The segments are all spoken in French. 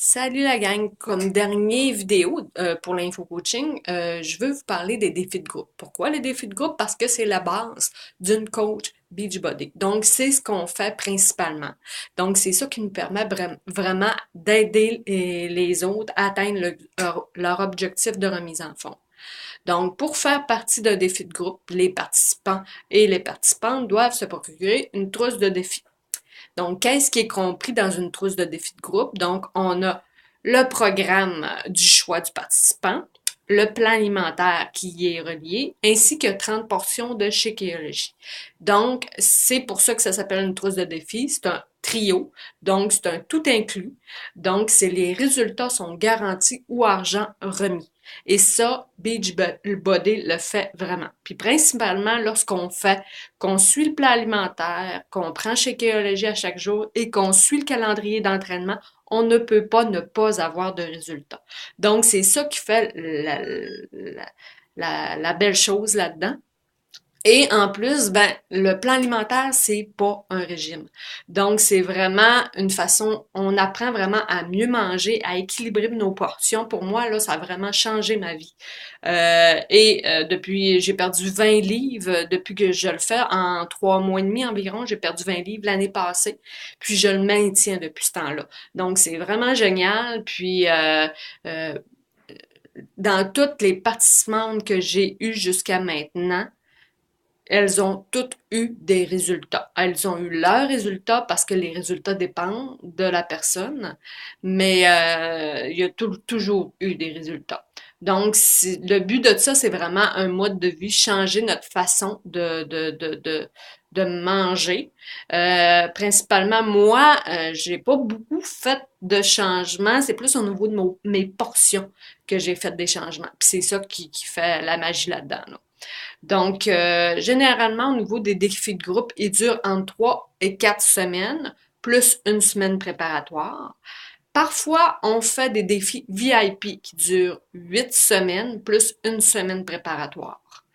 Salut la gang, comme dernière vidéo pour l'info-coaching, je veux vous parler des défis de groupe. Pourquoi les défis de groupe? Parce que c'est la base d'une coach Beachbody. Donc, c'est ce qu'on fait principalement. Donc, c'est ça qui nous permet vraiment d'aider les autres à atteindre leur objectif de remise en forme. Donc, pour faire partie d'un défi de groupe, les participants et les participantes doivent se procurer une trousse de défis. Donc, qu'est-ce qui est compris dans une trousse de défi de groupe? Donc, on a le programme du choix du participant, le plan alimentaire qui y est relié, ainsi que 30 portions de Shakeology. Donc, c'est pour ça que ça s'appelle une trousse de défi. C'est un trio, donc c'est un tout inclus. Donc, c'est les résultats sont garantis ou argent remis. Et ça, Beachbody le fait vraiment. Puis principalement qu'on suit le plan alimentaire, qu'on prend Shakeology à chaque jour et qu'on suit le calendrier d'entraînement, on ne peut pas ne pas avoir de résultats. Donc, c'est ça qui fait la belle chose là-dedans. Et en plus, ben, le plan alimentaire, c'est pas un régime. Donc, c'est vraiment une façon, on apprend vraiment à mieux manger, à équilibrer nos portions. Pour moi, là, ça a vraiment changé ma vie. Depuis, j'ai perdu 20 livres depuis que je le fais. En 3 mois et demi environ, j'ai perdu 20 livres l'année passée. Puis, je le maintiens depuis ce temps-là. Donc, c'est vraiment génial. Euh, dans toutes les participantes que j'ai eues jusqu'à maintenant, elles ont toutes eu des résultats. Elles ont eu leurs résultats parce que les résultats dépendent de la personne, mais il y a toujours eu des résultats. Donc, le but de ça, c'est vraiment un mode de vie, changer notre façon de manger. Principalement, moi, j'ai pas beaucoup fait de changements. C'est plus au niveau de mes portions que j'ai fait des changements. Puis c'est ça qui fait la magie là-dedans, là. Donc, généralement, au niveau des défis de groupe, ils durent entre 3 et 4 semaines, plus une semaine préparatoire. Parfois, on fait des défis VIP qui durent 8 semaines, plus une semaine préparatoire.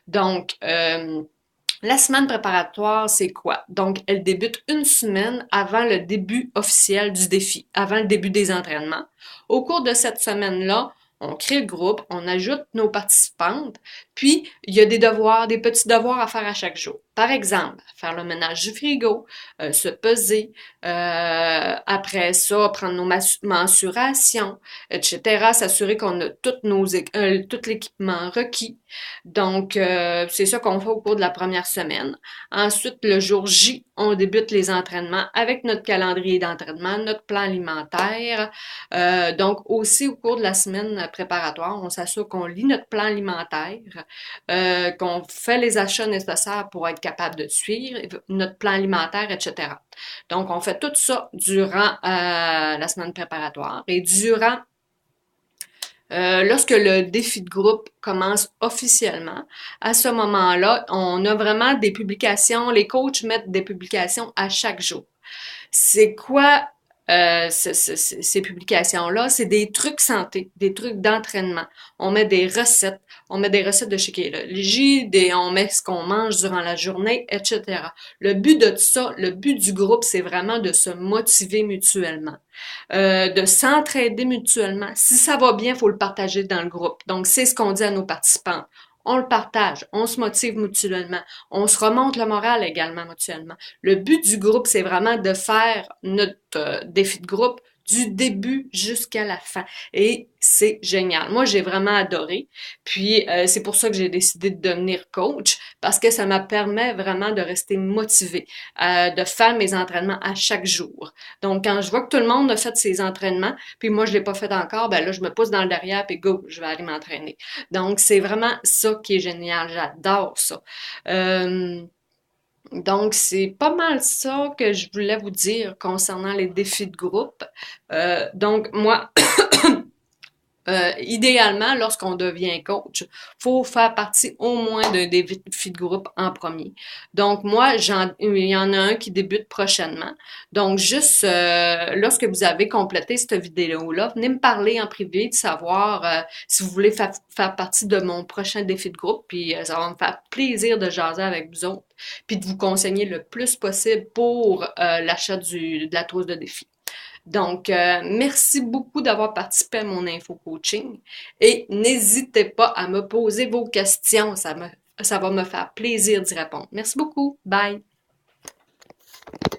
Donc, la semaine préparatoire, c'est quoi? Donc, elle débute une semaine avant le début officiel du défi, avant le début des entraînements. Au cours de cette semaine-là, on crée le groupe, on ajoute nos participantes, puis il y a des devoirs, des petits devoirs à faire à chaque jour. Par exemple, faire le ménage du frigo, se peser, après ça, prendre nos mensurations, etc., s'assurer qu'on a tout l'équipement requis. Donc, c'est ça qu'on fait au cours de la première semaine. Ensuite, le jour J, on débute les entraînements avec notre calendrier d'entraînement, notre plan alimentaire. Donc, aussi au cours de la semaine préparatoire, on s'assure qu'on lit notre plan alimentaire, qu'on fait les achats nécessaires pour être capable de suivre notre plan alimentaire, etc. Donc, on fait tout ça durant la semaine préparatoire. Et lorsque le défi de groupe commence officiellement, à ce moment-là, on a vraiment des publications, les coachs mettent des publications à chaque jour. C'est quoi ces publications-là? C'est des trucs santé, des trucs d'entraînement. On met des recettes de Shakeology, on met ce qu'on mange durant la journée, etc. Le but de ça, le but du groupe, c'est vraiment de se motiver mutuellement, de s'entraider mutuellement. Si ça va bien, il faut le partager dans le groupe. Donc, c'est ce qu'on dit à nos participants. On le partage, on se motive mutuellement, on se remonte le moral également mutuellement. Le but du groupe, c'est vraiment de faire notre défi de groupe du début jusqu'à la fin. Et c'est génial. Moi, j'ai vraiment adoré. Puis, c'est pour ça que j'ai décidé de devenir coach, parce que ça me permet vraiment de rester motivée, de faire mes entraînements à chaque jour. Donc, quand je vois que tout le monde a fait ses entraînements, puis moi, je l'ai pas fait encore, ben là, je me pousse dans le derrière, puis go, je vais aller m'entraîner. Donc, c'est vraiment ça qui est génial. J'adore ça. Euh, donc, c'est pas mal ça que je voulais vous dire concernant les défis de groupe. Donc, moi, idéalement, lorsqu'on devient coach, faut faire partie au moins d'un défi de groupe en premier. Donc, moi, il y en a un qui débute prochainement. Donc, juste lorsque vous avez complété cette vidéo-là, venez me parler en privé de savoir si vous voulez faire partie de mon prochain défi de groupe. Puis, ça va me faire plaisir de jaser avec vous autres, puis de vous conseiller le plus possible pour l'achat de la trousse de défi. Donc, merci beaucoup d'avoir participé à mon info coaching et n'hésitez pas à me poser vos questions. Ça va me faire plaisir d'y répondre. Merci beaucoup. Bye.